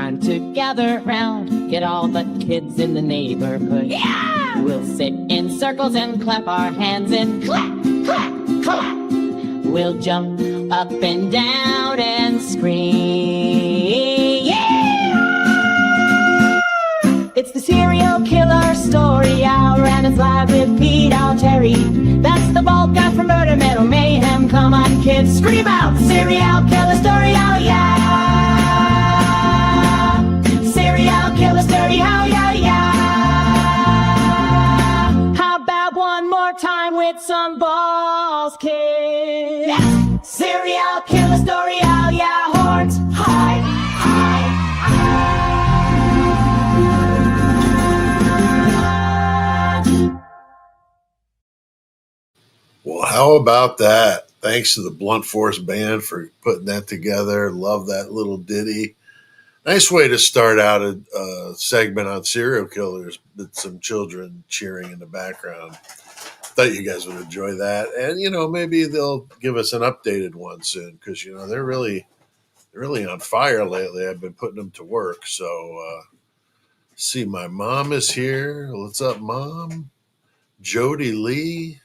time to gather round. Get all the kids in the neighborhood. Yeah! We'll sit in circles and clap our hands and clap, clap, clap. We'll jump up and down and scream. Yeah! It's the serial killer story hour, and it's live with Pete Altieri. That's the bald guy from Murder Metal Mayhem. Come on, kids, scream out! Serial killer story hour, yeah! Serial killer story hour, yeah, yeah! How about one more time with some balls, kids? Yeah. Serial killer story hour, yeah! Horns high, high, high. Well, how about that? Thanks to the Blunt Force Band for putting that together. Love that little ditty. Nice way to start out a segment on serial killers with some children cheering in the background. Thought you guys would enjoy that. And, maybe they'll give us an updated one soon because, they're really on fire lately. I've been putting them to work. So, see, my mom is here. What's up, Mom? Jody Lee.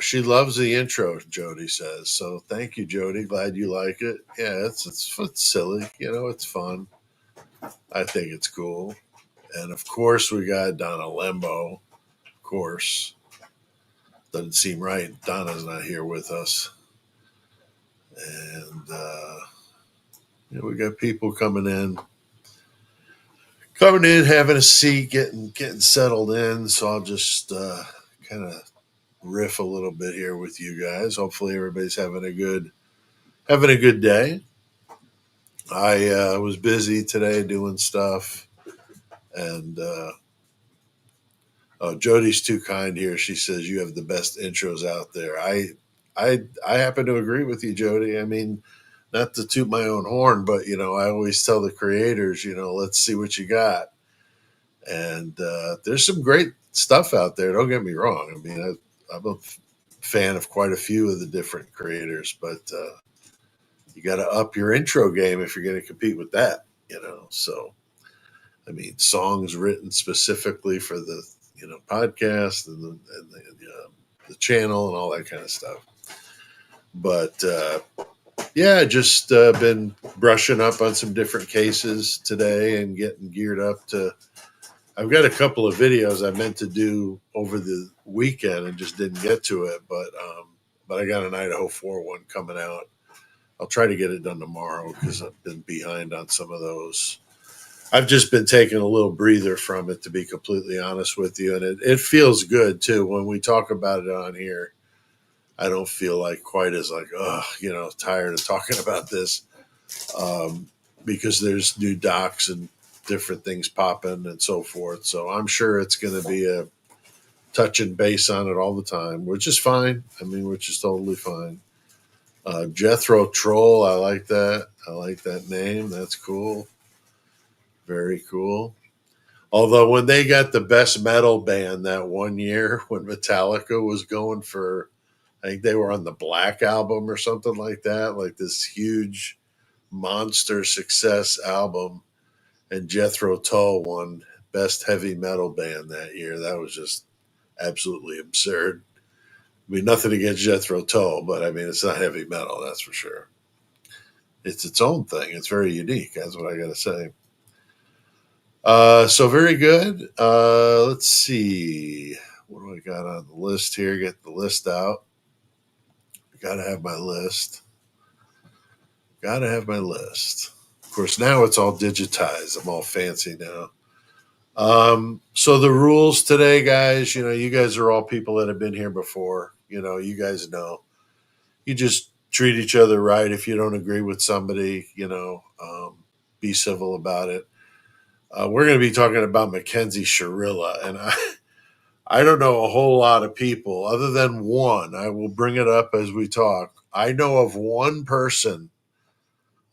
She loves the intro, Jody says. So thank you, Jody. Glad you like it. Yeah, it's silly. It's fun. I think it's cool. And of course, we got Donna Lembo. Of course. Doesn't seem right. Donna's not here with us. And we got people coming in, having a seat, getting settled in. So I'll just kind of riff a little bit here with you guys. Hopefully everybody's having a good day. I was busy today doing stuff, and Jody's too kind here. She says you have the best intros out there. I happen to agree with you, Jody. I mean, not to toot my own horn, but I always tell the creators, let's see what you got. And there's some great stuff out there. Don't get me wrong. I mean, I'm a fan of quite a few of the different creators, but you got to up your intro game if you're going to compete with that, So, I mean, songs written specifically for the podcast and the channel and all that kind of stuff. But yeah, just been brushing up on some different cases today and getting geared up to. I've got a couple of videos I meant to do over the weekend and just didn't get to it, but I got an Idaho 4 one coming out. I'll try to get it done tomorrow because I've been behind on some of those. I've just been taking a little breather from it, to be completely honest with you, and it feels good too. When we talk about it on here, I don't feel like quite as tired of talking about this because there's new docs and different things popping and so forth. So I'm sure it's going to be a touch and base on it all the time, which is fine. I mean, which is totally fine. Jethro Troll, I like that. I like that name. That's cool. Very cool. Although when they got the best metal band that one year when Metallica was going for, I think they were on the Black album or something like that, like this huge monster success album. And Jethro Tull won Best Heavy Metal Band that year. That was just absolutely absurd. I mean, nothing against Jethro Tull, but I mean, it's not heavy metal, that's for sure. It's its own thing. It's very unique. That's what I got to say. So very good. Let's see. What do I got on the list here? Get the list out. Got to have my list. Of course, now it's all digitized. I'm all fancy now. So the rules today, guys, you guys are all people that have been here before. You guys know. You just treat each other right. If you don't agree with somebody, be civil about it. We're going to be talking about Mackenzie Sharilla, and I don't know a whole lot of people other than one. I will bring it up as we talk. I know of one person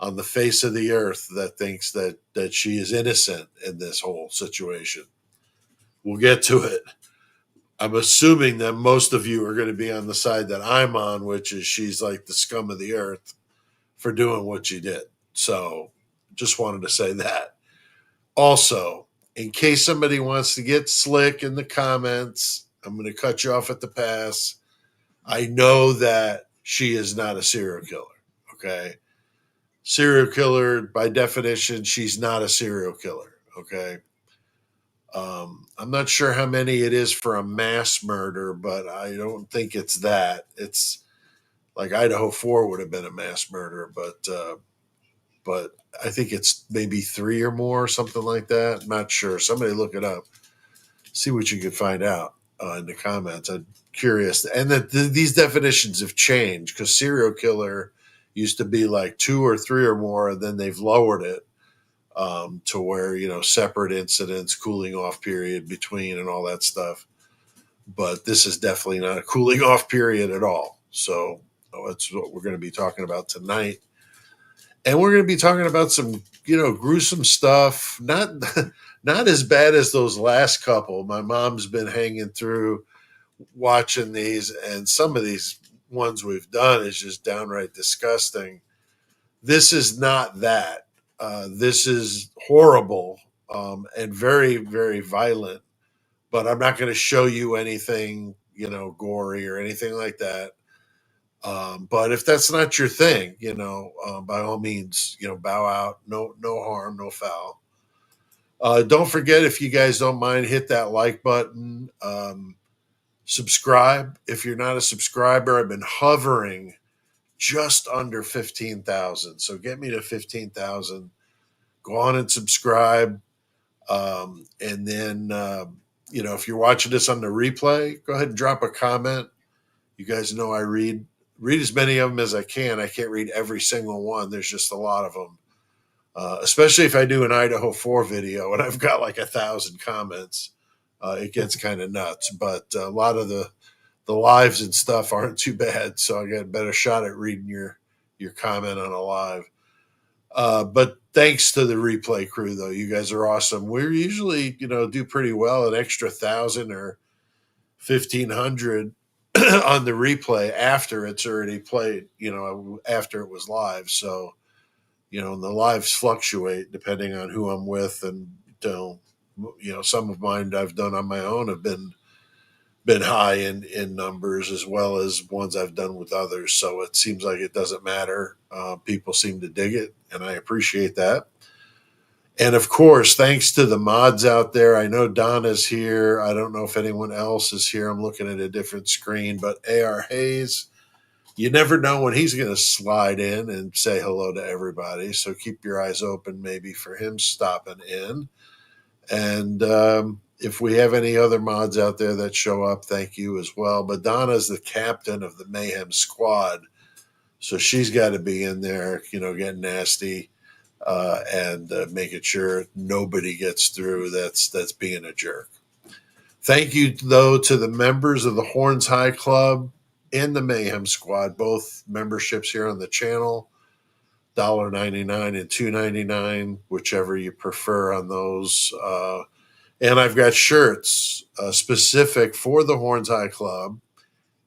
on the face of the earth that thinks that she is innocent in this whole situation. We'll get to it. I'm assuming that most of you are going to be on the side that I'm on, which is she's like the scum of the earth for doing what she did. So just wanted to say that. Also, in case somebody wants to get slick in the comments, I'm going to cut you off at the pass. I know that she is not a serial killer. Okay. Serial killer, by definition, she's not a serial killer. Okay. I'm not sure how many it is for a mass murder, but I don't think it's that. It's like Idaho 4 would have been a mass murder, but I think it's maybe 3 or more, something like that. I'm not sure. Somebody look it up. See what you can find out in the comments. I'm curious. And that these definitions have changed because serial killer used to be like 2 or 3 or more, and then they've lowered it to where, separate incidents, cooling off period between, and all that stuff. But this is definitely not a cooling off period at all. So that's what we're going to be talking about tonight. And we're going to be talking about some, gruesome stuff. Not as bad as those last couple. My mom's been hanging through watching these, and some of these ones we've done is just downright disgusting. This is not that. This is horrible and very, very violent. But I'm not going to show you anything, gory or anything like that. But if that's not your thing, by all means, bow out. No harm, no foul. Don't forget, if you guys don't mind, hit that like button. Subscribe. If you're not a subscriber, I've been hovering just under 15,000. So get me to 15,000. Go on and subscribe. And then, if you're watching this on the replay, go ahead and drop a comment. You guys know I read as many of them as I can. I can't read every single one. There's just a lot of them. Especially if I do an Idaho 4 video and I've got like 1,000 comments, it gets kind of nuts. But a lot of the lives and stuff aren't too bad, so I got a better shot at reading your comment on a live. But thanks to the replay crew, though, you guys are awesome. We're usually, do pretty well, an extra 1,000 or 1,500 on the replay after it's already played, after it was live. So, and the lives fluctuate depending on who I'm with, and some of mine I've done on my own have been high in numbers, as well as ones I've done with others. So it seems like it doesn't matter. People seem to dig it, and I appreciate that. And of course, thanks to the mods out there. I know Donna's here. I don't know if anyone else is here. I'm looking at a different screen, but AR Hayes, you never know when he's going to slide in and say hello to everybody. So keep your eyes open maybe for him stopping in. And if we have any other mods out there that show up, thank you as well. But Donna's the captain of the Mayhem Squad, so she's got to be in there, getting nasty and making sure nobody gets through that's being a jerk. Thank you, though, to the members of the Horns High Club and the Mayhem Squad, both memberships here on the channel, $1.99 and $2.99, whichever you prefer on those. And I've got shirts specific for the Horns High Club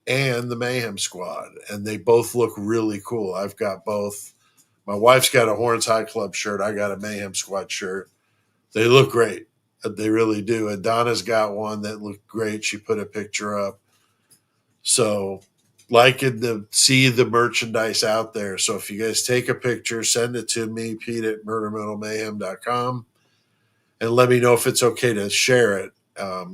and the Mayhem Squad, and they both look really cool. I've got both. My wife's got a Horns High Club shirt. I got a Mayhem Squad shirt. They look great. They really do. And Donna's got one that looked great. She put a picture up. So liking to see the merchandise out there. So if you guys take a picture, send it to me, Pete at murdermetalmayhem.com, and let me know if it's okay to share it.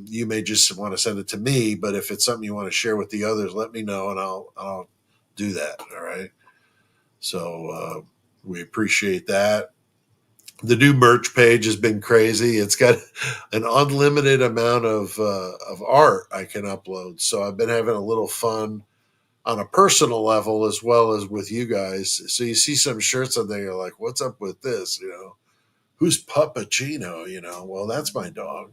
You may just want to send it to me, but if it's something you want to share with the others, let me know, and I'll do that. All right. So we appreciate that. The new merch page has been crazy. It's got an unlimited amount of art I can upload. So I've been having a little fun on a personal level as well as with you guys. So you see some shirts on there, you're like, what's up with this? Who's Puppuccino? Well, that's my dog.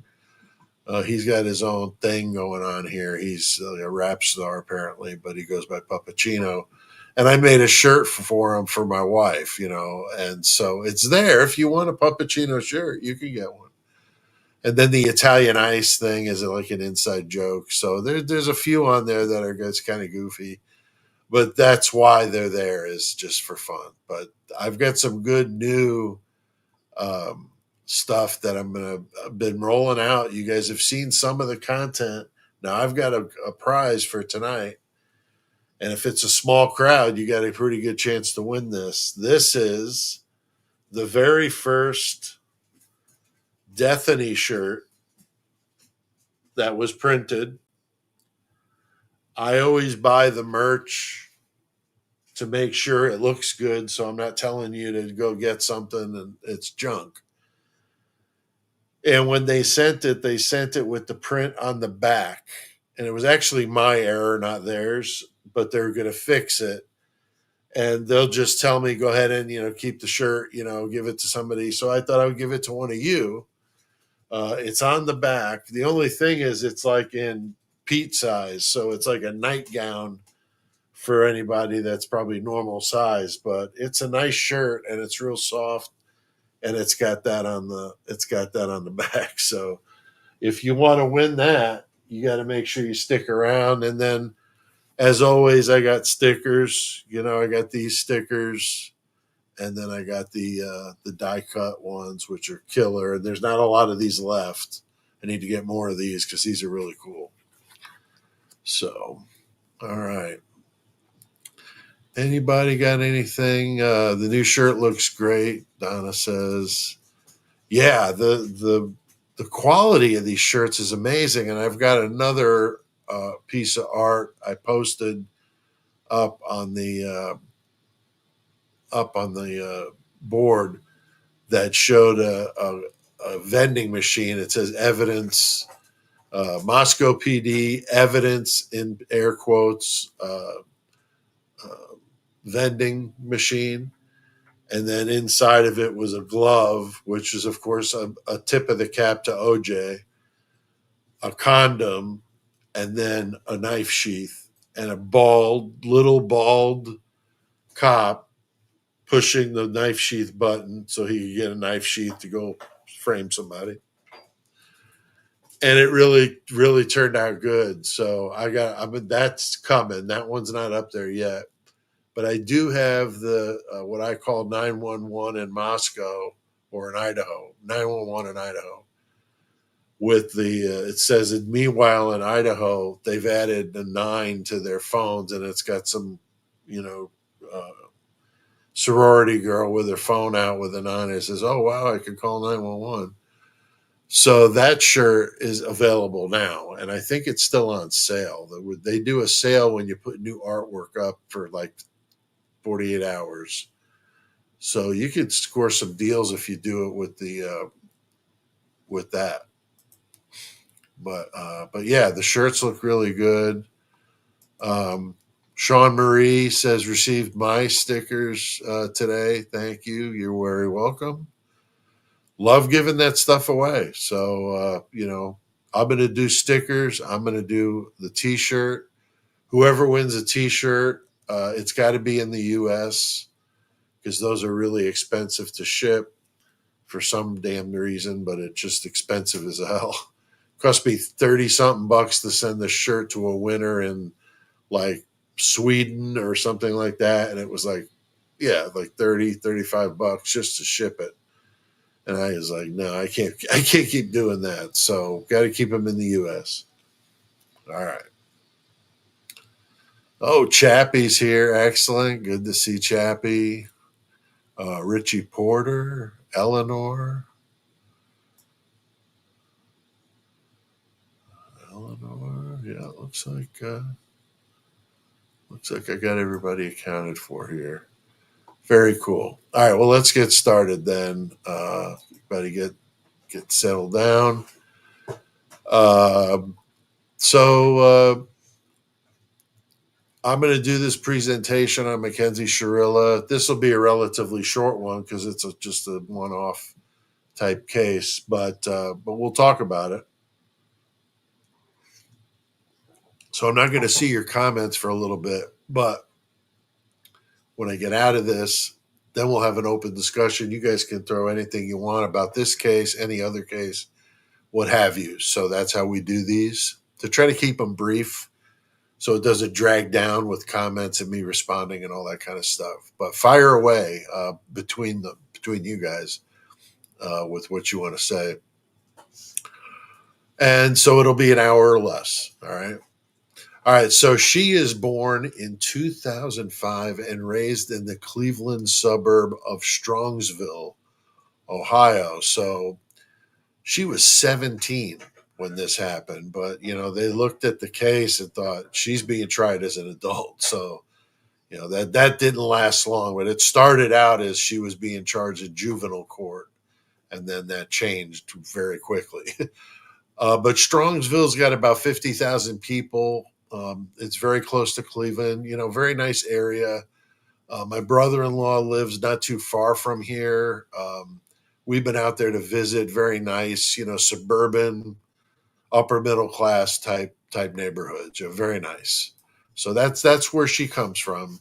He's got his own thing going on here. He's a rap star apparently, but he goes by Puppuccino. And I made a shirt for him for my wife, and so it's there. If you want a Puppuccino shirt, you can get one. And then the Italian Ice thing is like an inside joke. So there's a few on there that are kind of goofy, but that's why they're there, is just for fun. But I've got some good new stuff that I've been rolling out. You guys have seen some of the content. Now I've got a prize for tonight. And if it's a small crowd, you got a pretty good chance to win this. This is the very first Dethany shirt that was printed. I always buy the merch to make sure it looks good, so I'm not telling you to go get something and it's junk. And when they sent it with the print on the back. And it was actually my error, not theirs, but they're going to fix it. And they'll just tell me, go ahead and, keep the shirt, give it to somebody. So I thought I would give it to one of you. It's on the back. The only thing is it's like in Pete size. So it's like a nightgown for anybody that's probably normal size, but it's a nice shirt and it's real soft. And it's got that on the back. So if you want to win that, you got to make sure you stick around. And then, as always, I got stickers. I got these stickers, and then I got the die cut ones, which are killer. And there's not a lot of these left. I need to get more of these because these are really cool. So, all right. Anybody got anything? The new shirt looks great. Donna says, "Yeah, the quality of these shirts is amazing." And I've got another piece of art I posted up on the board that showed a vending machine. It says evidence, Moscow PD evidence in air quotes, vending machine. And then inside of it was a glove, which is, of course, a tip of the cap to OJ, a condom, and then a knife sheath, and a little bald cop pushing the knife sheath button so he could get a knife sheath to go frame somebody. And it really, really turned out good. So that's coming. That one's not up there yet. But I do have the what I call 911 in Moscow or in Idaho, 911 in Idaho. With it says, meanwhile in Idaho, they've added a 9 to their phones, and it's got some, sorority girl with her phone out with a 9. It says, oh, wow, I can call 911. So that shirt is available now, and I think it's still on sale. They do a sale when you put new artwork up for like 48 hours. So you could score some deals if you do it with that. But yeah, the shirts look really good. Sean Marie says received my stickers today. Thank you. You're very welcome. Love giving that stuff away. So I'm going to do stickers. I'm going to do the T-shirt. Whoever wins a T-shirt, it's got to be in the U.S. because those are really expensive to ship for some damn reason, but it's just expensive as hell. Cost me 30 something bucks to send the shirt to a winner in like Sweden or something like that. And it was like 30, 35 bucks just to ship it. And I was like, no, I can't keep doing that. So got to keep them in the U.S. All right. Oh, Chappie's here. Excellent. Good to see Chappie. Richie Porter, Eleanor. Yeah, it looks like I got everybody accounted for here. Very cool. All right, well, let's get started then. Everybody get settled down. So I'm going to do this presentation on Mackenzie Sharilla. This will be a relatively short one because it's just a one-off type case, but we'll talk about it. So I'm not going to see your comments for a little bit, but when I get out of this, then we'll have an open discussion. You guys can throw anything you want about this case, any other case, what have you. So that's how we do these, to try to keep them brief so it doesn't drag down with comments and me responding and all that kind of stuff. But fire away between you guys. with what you want to say. And so it'll be an hour or less. All right. All right. So she is born in 2005 and raised in the Cleveland suburb of Strongsville, Ohio. So she was 17 when this happened. But, they looked at the case and thought she's being tried as an adult. So, that didn't last long. But it started out as she was being charged in juvenile court. And then that changed very quickly. But Strongsville's got about 50,000 people. It's very close to Cleveland, very nice area. My brother-in-law lives not too far from here. We've been out there to visit. Very nice, suburban, upper middle class type neighborhoods. Very nice. So that's where she comes from.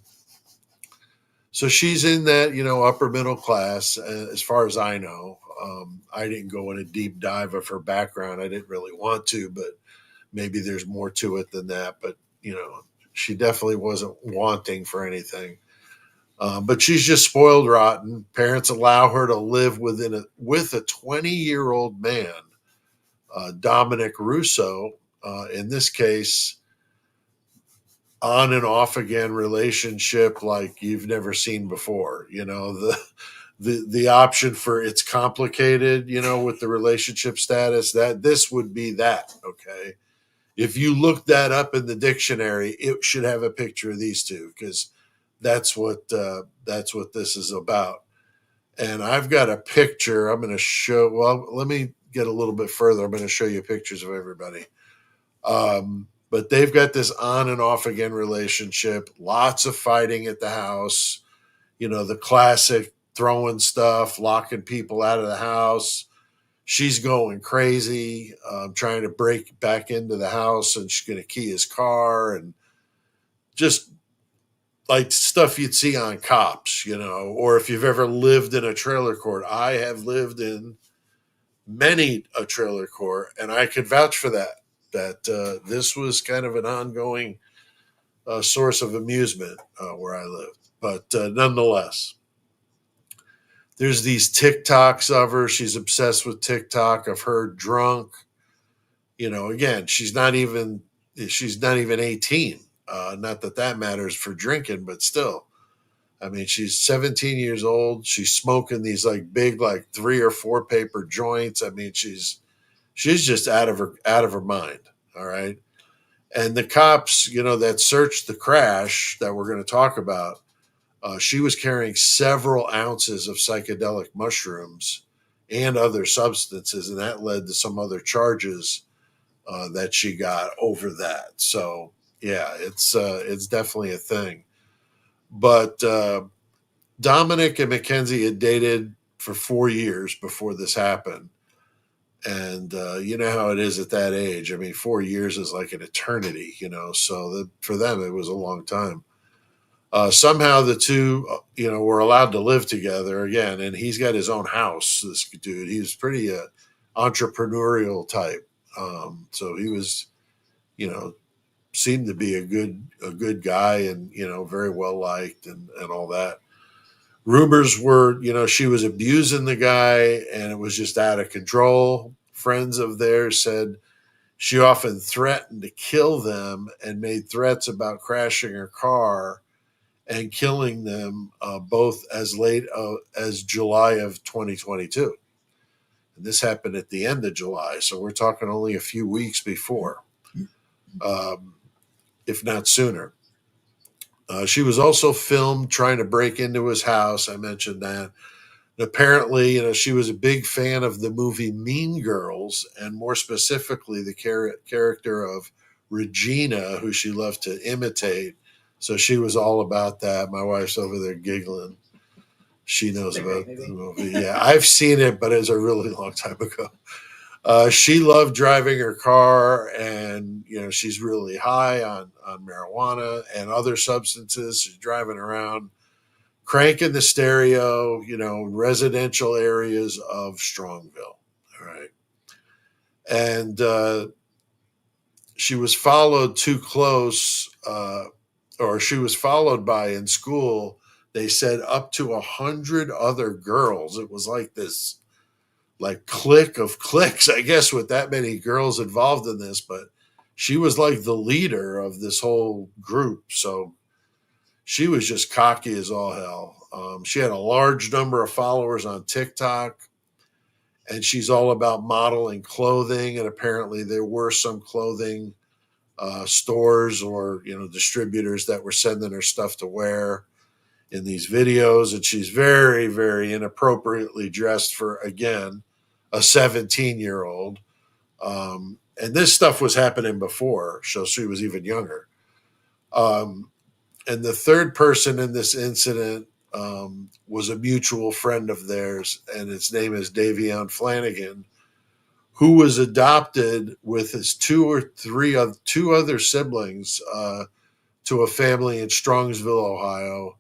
So she's in that, upper middle class, as far as I know. I didn't go in a deep dive of her background. I didn't really want to, but maybe there's more to it than that. But, she definitely wasn't wanting for anything. But she's just spoiled rotten. Parents allow her to live with a 20-year-old man, Dominic Russo. In this case, on and off again relationship like you've never seen before. The option for it's complicated, with the relationship status, that this would be that. Okay. If you look that up in the dictionary, it should have a picture of these two, because that's what this is about. And I've got a picture I'm going to show. Well, let me get a little bit further. I'm going to show you pictures of everybody. But they've got this on and off again relationship, lots of fighting at the house, the classic throwing stuff, locking people out of the house. She's going crazy, trying to break back into the house, and she's going to key his car, and just like stuff you'd see on Cops, or if you've ever lived in a trailer court. I have lived in many a trailer court, and I could vouch for that this was kind of an ongoing source of amusement where I lived. But nonetheless, there's these TikToks of her. She's obsessed with TikTok of her drunk. Again, she's not even 18. Not that matters for drinking, but still. I mean, she's 17 years old. She's smoking these like big, like 3 or 4 paper joints. I mean, she's just out of her mind. All right. And the cops, that searched the crash that we're going to talk about, she was carrying several ounces of psychedelic mushrooms and other substances, and that led to some other charges that she got over that. So yeah, it's definitely a thing. But Dominic and Mackenzie had dated for 4 years before this happened. And you know how it is at that age. I mean, 4 years is like an eternity, so for them, it was a long time. Somehow the two, were allowed to live together again. And he's got his own house, this dude. He was pretty entrepreneurial type. So he was, seemed to be a good guy, and, very well liked, and all that. Rumors were, she was abusing the guy, and it was just out of control. Friends of theirs said she often threatened to kill them and made threats about crashing her car and killing them both as late as July of 2022. And this happened at the end of July, so we're talking only a few weeks before, if not sooner. She was also filmed trying to break into his house. I mentioned that. And apparently, she was a big fan of the movie Mean Girls, and more specifically, the character of Regina, who she loved to imitate. So she was all about that. My wife's over there giggling. She knows about the movie. Yeah, I've seen it, but it was a really long time ago. She loved driving her car, and she's really high on marijuana and other substances. She's driving around, cranking the stereo, residential areas of Strongville. All right, and she was followed too close, or she was followed by, in school, they said, up to 100 other girls. It was like this like clique of cliques, I guess, with that many girls involved in this, but she was like the leader of this whole group. So she was just cocky as all hell. She had a large number of followers on TikTok, and she's all about modeling clothing. And apparently, there were some clothing stores or distributors that were sending her stuff to wear in these videos. And she's very, very inappropriately dressed for, again, a 17-year-old. And this stuff was happening before, so she was even younger. And the third person in this incident was a mutual friend of theirs, and his name is Davion Flanagan, who was adopted with his two other siblings to a family in Strongsville, Ohio.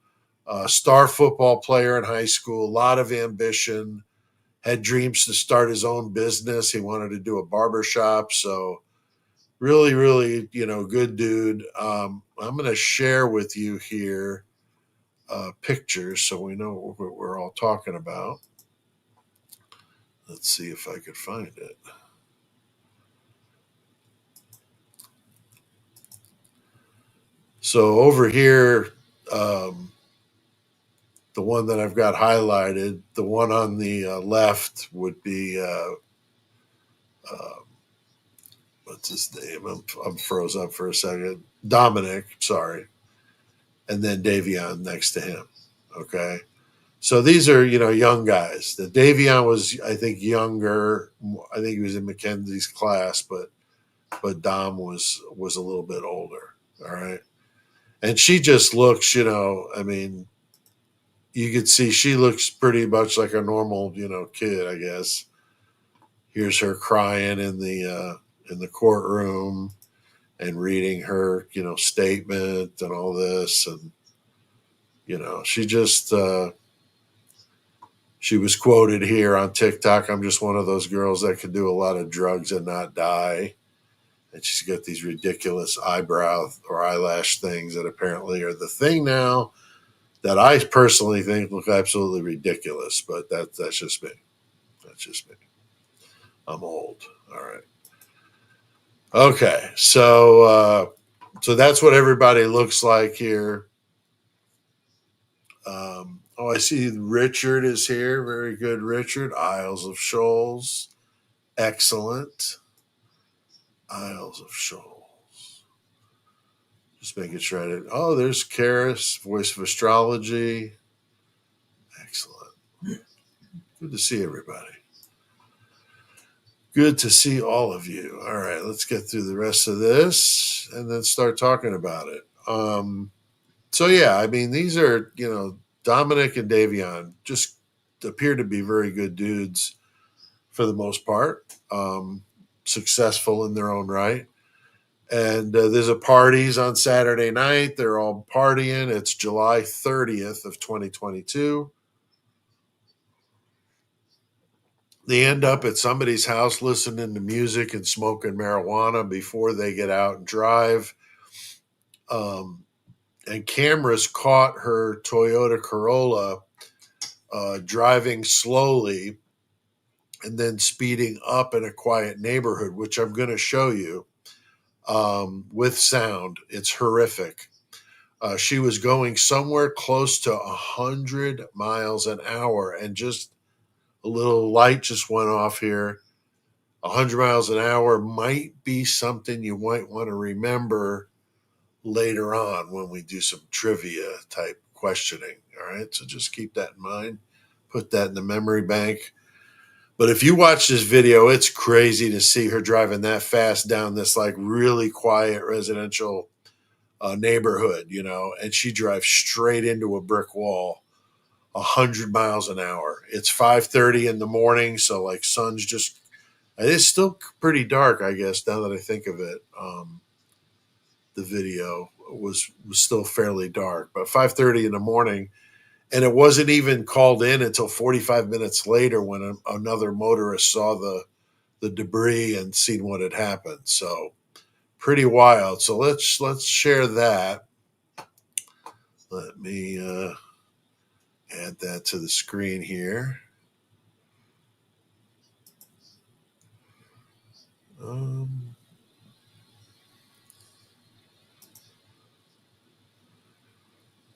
Star football player in high school, a lot of ambition, had dreams to start his own business. He wanted to do a barber shop. So really, really, good dude. I'm going to share with you here pictures so we know what we're all talking about. Let's see if I could find it. So over here, the one that I've got highlighted, the one on the left would be what's his name? I'm froze up for a second. Dominic, sorry, and then Davion next to him. Okay, so these are young guys. The Davion was, I think, younger. I think he was in Mackenzie's class, but Dom was a little bit older. All right, and she just looks, I mean, you could see she looks pretty much like a normal, kid, I guess. Here's her crying in the courtroom and reading her, statement and all this, and she just she was quoted here on TikTok. I'm just one of those girls that can do a lot of drugs and not die. And she's got these ridiculous eyebrow or eyelash things that apparently are the thing now that I personally think look absolutely ridiculous. But that's just me. That's just me. I'm old. All right. Okay. So that's what everybody looks like here. I see Richard is here. Very good, Richard. Isles of Shoals. Excellent. Isles of Shoals. Just making sure I didn't. Oh, there's Karis, Voice of Astrology. Excellent. Good to see everybody. Good to see all of you. All right, let's get through the rest of this and then start talking about it. So, yeah, I mean, these are, Dominic and Davion just appear to be very good dudes for the most part, successful in their own right. And there's a parties on Saturday night. They're all partying. It's July 30th of 2022. They end up at somebody's house listening to music and smoking marijuana before they get out and drive. And cameras caught her Toyota Corolla driving slowly and then speeding up in a quiet neighborhood, which I'm going to show you with sound. It's horrific. She was going somewhere close to 100 miles an hour, and just a little light just went off here. 100 miles an hour might be something you might want to remember later on when we do some trivia type questioning. All right, so just keep that in mind. Put that in the memory bank. But if you watch this video, it's crazy to see her driving that fast down this like really quiet residential neighborhood, and she drives straight into a brick wall, 100 miles an hour. It's 5:30 in the morning, so like sun's just. It's still pretty dark, I guess. Now that I think of it, the video was still fairly dark, but 5:30 in the morning. And it wasn't even called in until 45 minutes later when another motorist saw the debris and seen what had happened. So pretty wild. So let's share that. Let me add that to the screen here. Um,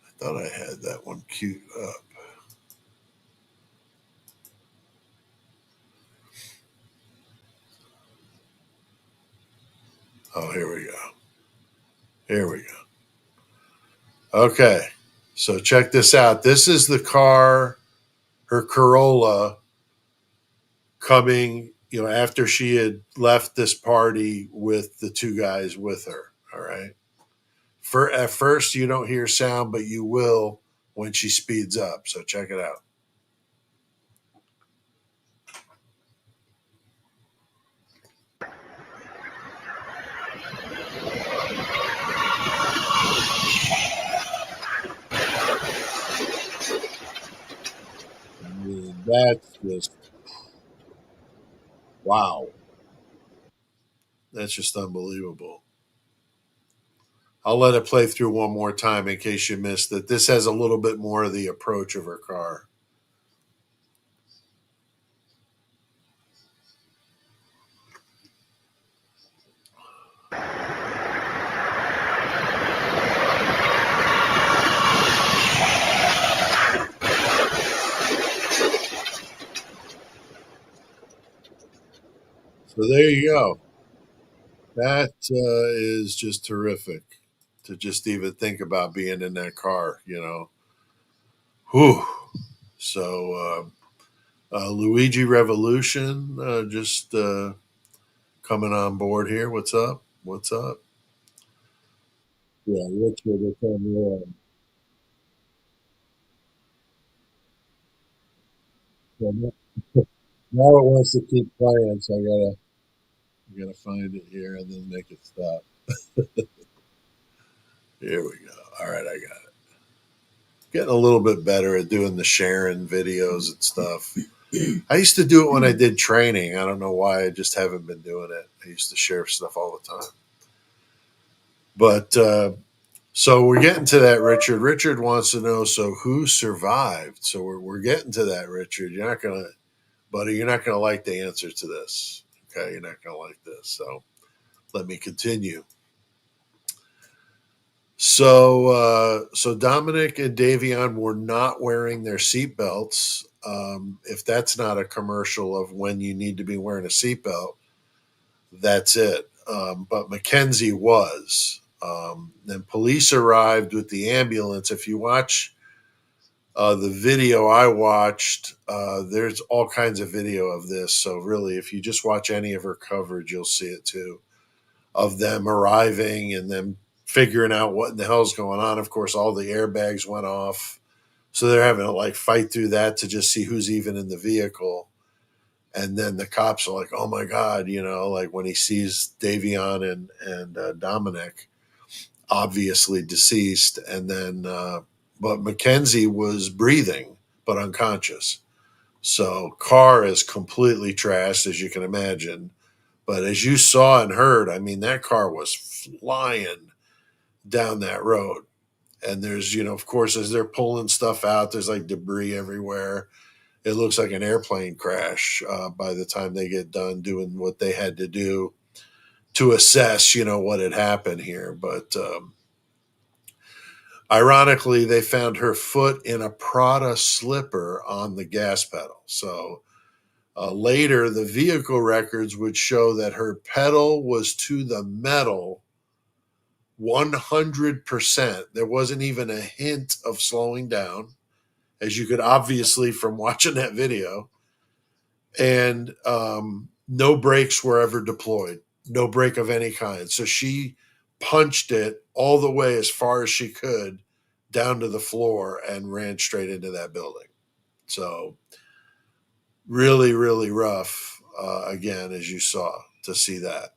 I thought I had that one queued up. Oh, here we go. Here we go. Okay. So check this out. This is the car, her Corolla, coming, after she had left this party with the two guys with her. All right. At first, you don't hear sound, but you will when she speeds up. So check it out. I mean, that's just wow. That's just unbelievable. I'll let it play through one more time in case you missed it. This has a little bit more of the approach of her car. So there you go. That is just terrific to just even think about being in that car. Whew. So Luigi Revolution just coming on board here. What's up? What's up? Yeah, Richard, it's on your end. So now it wants to keep playing, so I gotta find it here and then make it stop. Here we go. All right, I got it. Getting a little bit better at doing the sharing videos and stuff. I used to do it when I did training. I don't know why. I just haven't been doing it. I used to share stuff all the time. But so we're getting to that, Richard. Richard wants to know, so who survived? So we're getting to that, Richard. You're not gonna, buddy. You're not gonna like the answer to this. Okay, you're not gonna like this. So let me continue. So Dominic and Davion were not wearing their seatbelts. If that's not a commercial of when you need to be wearing a seatbelt, that's it. But Mackenzie was. Then police arrived with the ambulance. If you watch the video I watched, there's all kinds of video of this. So really, if you just watch any of her coverage, you'll see it too, of them arriving and them figuring out what in the hell's going on. Of course, all the airbags went off. So they're having to like fight through that to just see who's even in the vehicle. And then the cops are like, "Oh my god!" Like when he sees Davion and Dominic, obviously deceased, and then but Mackenzie was breathing but unconscious. So car is completely trashed, as you can imagine. But as you saw and heard, I mean, that car was flying down that road. And there's, of course, as they're pulling stuff out, there's like debris everywhere. It looks like an airplane crash by the time they get done doing what they had to do to assess, what had happened here. But ironically, they found her foot in a Prada slipper on the gas pedal. So later, the vehicle records would show that her pedal was to the metal 100%. There wasn't even a hint of slowing down, as you could obviously from watching that video. And no brakes were ever deployed, no brake of any kind. So she punched it all the way as far as she could down to the floor and ran straight into that building. So really, really rough, again, as you saw, to see that.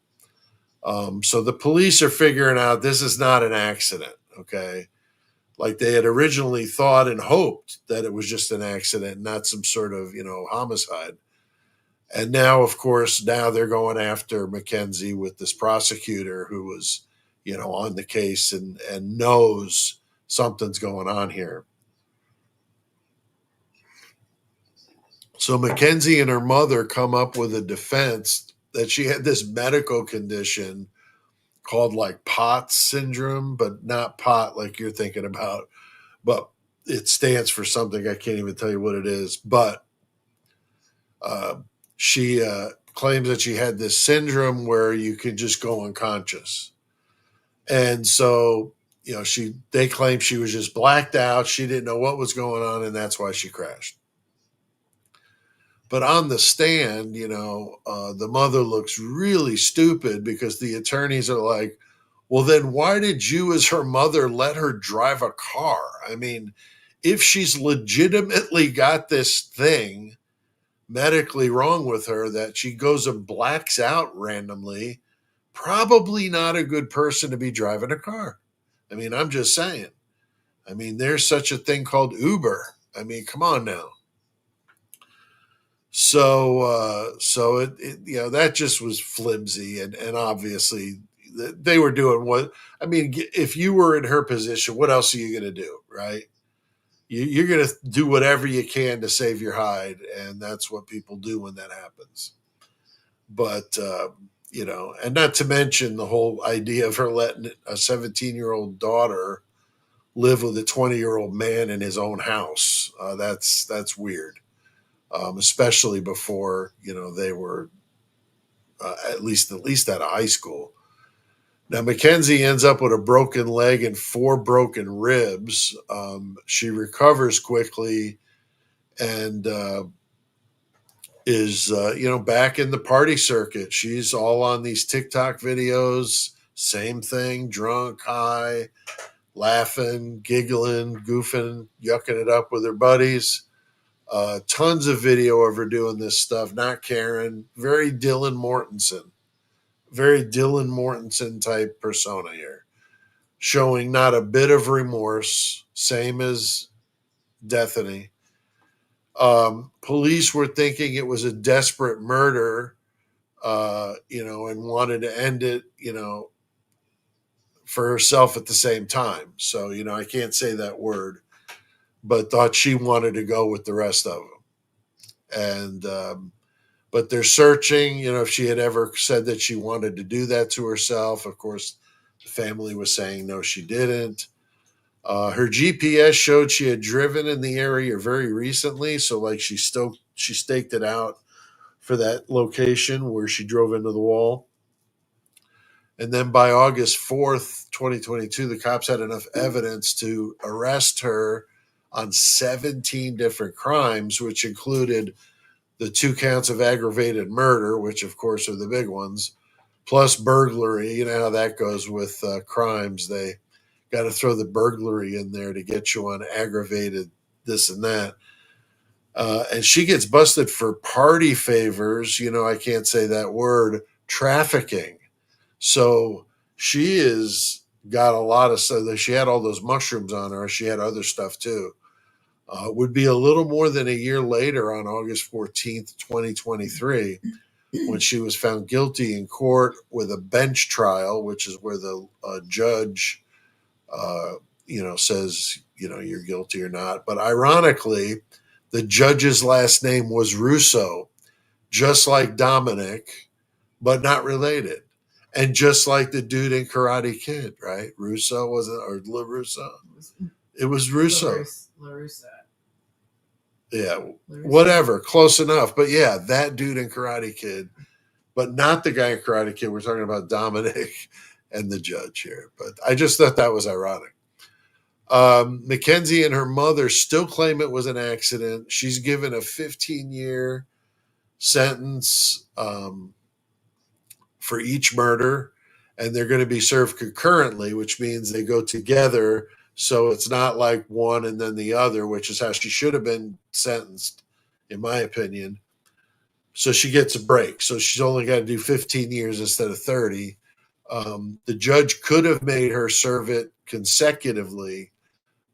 So the police are figuring out this is not an accident, okay? Like they had originally thought and hoped that it was just an accident, not some sort of, homicide. And now, of course, now they're going after Mackenzie with this prosecutor who was, on the case and knows something's going on here. So Mackenzie and her mother come up with a defense that she had this medical condition called like POTS syndrome, but not pot like you're thinking about, but it stands for something. I can't even tell you what it is. But uh, she claims that she had this syndrome where you can just go unconscious. And so, they claim she was just blacked out. She didn't know what was going on, and that's why she crashed. But on the stand, the mother looks really stupid because the attorneys are like, well, then why did you, as her mother, let her drive a car? I mean, if she's legitimately got this thing medically wrong with her that she goes and blacks out randomly, probably not a good person to be driving a car. I mean, I'm just saying. I mean, there's such a thing called Uber. I mean, come on now. So that just was flimsy, and obviously they were doing what I mean. If you were in her position, what else are you going to do, right? You're going to do whatever you can to save your hide, and that's what people do when that happens. But and not to mention the whole idea of her letting a 17-year-old daughter live with a 20-year-old man in his own house. That's weird. Especially before they were at least out of high school. Now Mackenzie ends up with a broken leg and 4 broken ribs. She recovers quickly and is back in the party circuit. She's all on these TikTok videos. Same thing, drunk, high, laughing, giggling, goofing, yucking it up with her buddies. Tons of video of her doing this stuff, not caring. Very Dylan Mortensen type persona here, showing not a bit of remorse, same as Bethany. Police were thinking it was a desperate murder, and wanted to end it, for herself at the same time. So, I can't say that word, but thought she wanted to go with the rest of them. And but they're searching, if she had ever said that she wanted to do that to herself. Of course, the family was saying no, she didn't. Her GPS showed she had driven in the area very recently, so like she staked it out for that location where she drove into the wall. And then by August 4th, 2022, the cops had enough evidence to arrest her on 17 different crimes, which included the 2 counts of aggravated murder, which of course are the big ones, plus burglary. You know how that goes with crimes. They got to throw the burglary in there to get you on aggravated this and that. And she gets busted for party favors. I can't say that word, trafficking. So she is got a lot of stuff. She had all those mushrooms on her. She had other stuff too. Would be a little more than a year later on August 14th, 2023, when she was found guilty in court with a bench trial, which is where the judge, says, you're guilty or not. But ironically, the judge's last name was Russo, just like Dominic, but not related. And just like the dude in Karate Kid, right? Russo wasn't, or LaRusso? It was Russo. LaRusso. Yeah, whatever, close enough. But yeah, that dude in Karate Kid, but not the guy in Karate Kid. We're talking about Dominic and the judge here. But I just thought that was ironic. Mackenzie and her mother still claim it was an accident. She's given a 15-year sentence for each murder, and they're going to be served concurrently, which means they go together. So it's not like one and then the other, which is how she should have been sentenced, in my opinion. So she gets a break. So she's only got to do 15 years instead of 30. The judge could have made her serve it consecutively,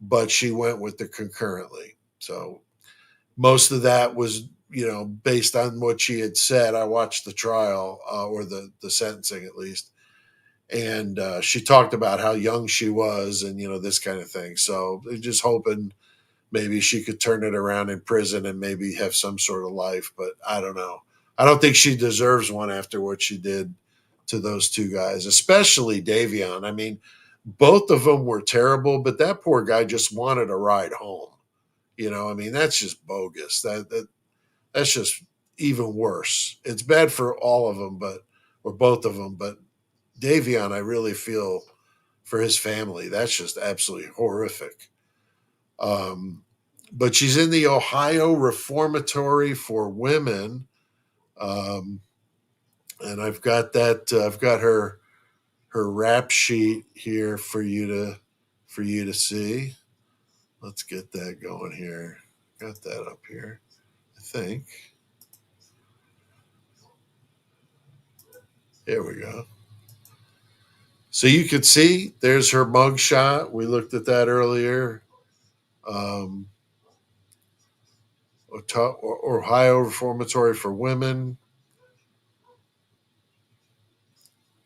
but she went with the concurrently. So most of that was, based on what she had said. I watched the trial or the sentencing at least. And she talked about how young she was and, this kind of thing. So just hoping maybe she could turn it around in prison and maybe have some sort of life. But I don't know. I don't think she deserves one after what she did to those two guys, especially Davion. I mean, both of them were terrible, but that poor guy just wanted a ride home. I mean, that's just bogus. That's just even worse. It's bad for all of them, or both of them. But Davion, I really feel for his family. That's just absolutely horrific. Um, but she's in the Ohio Reformatory for Women, and I've got that. I've got her rap sheet here for you to see. Let's get that going here. Got that up here, I think. There we go. So you can see there's her mugshot. We looked at that earlier. Um, Ohio Reformatory for Women.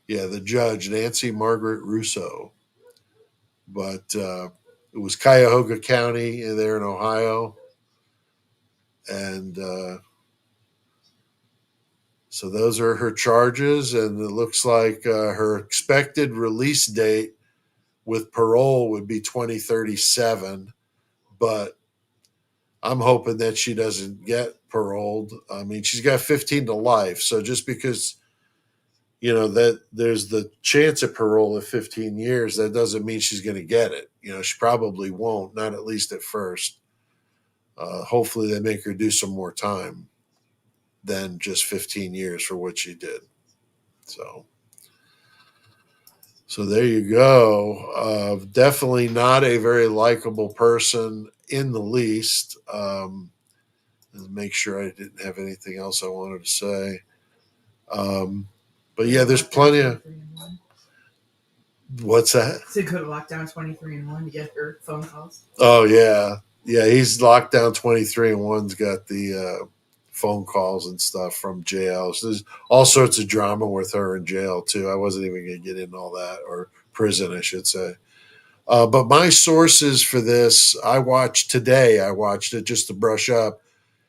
Yeah, the judge, Nancy Margaret Russo. But it was Cuyahoga County there in Ohio. And so those are her charges. And it looks like her expected release date with parole would be 2037. But I'm hoping that she doesn't get paroled. I mean, she's got 15 to life. So just because, that there's the chance of parole of 15 years, that doesn't mean she's going to get it. She probably won't, not at least at first. Hopefully they make her do some more time than just 15 years for what she did. So there you go. Definitely not a very likable person in the least. Make sure I didn't have anything else I wanted to say. But yeah, there's plenty of. What's that? So go to lockdown 23-1 to get her phone calls. Oh yeah, he's locked down 23-1's got the phone calls and stuff from jail. So there's all sorts of drama with her in jail too. I wasn't even going to get into all that, or prison, I should say. But my sources for this, I watched it just to brush up.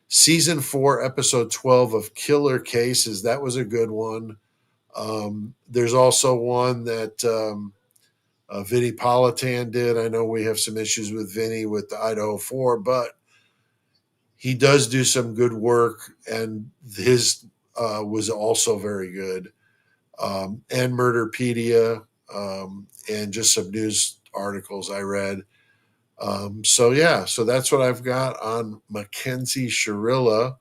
Season 4, episode 12 of Killer Cases. That was a good one. There's also one that Vinny Politan did. I know we have some issues with Vinny with the Idaho 4, but he does do some good work, and his was also very good. And Murderpedia, and just some news articles I read. So that's what I've got on Mackenzie Sharilla.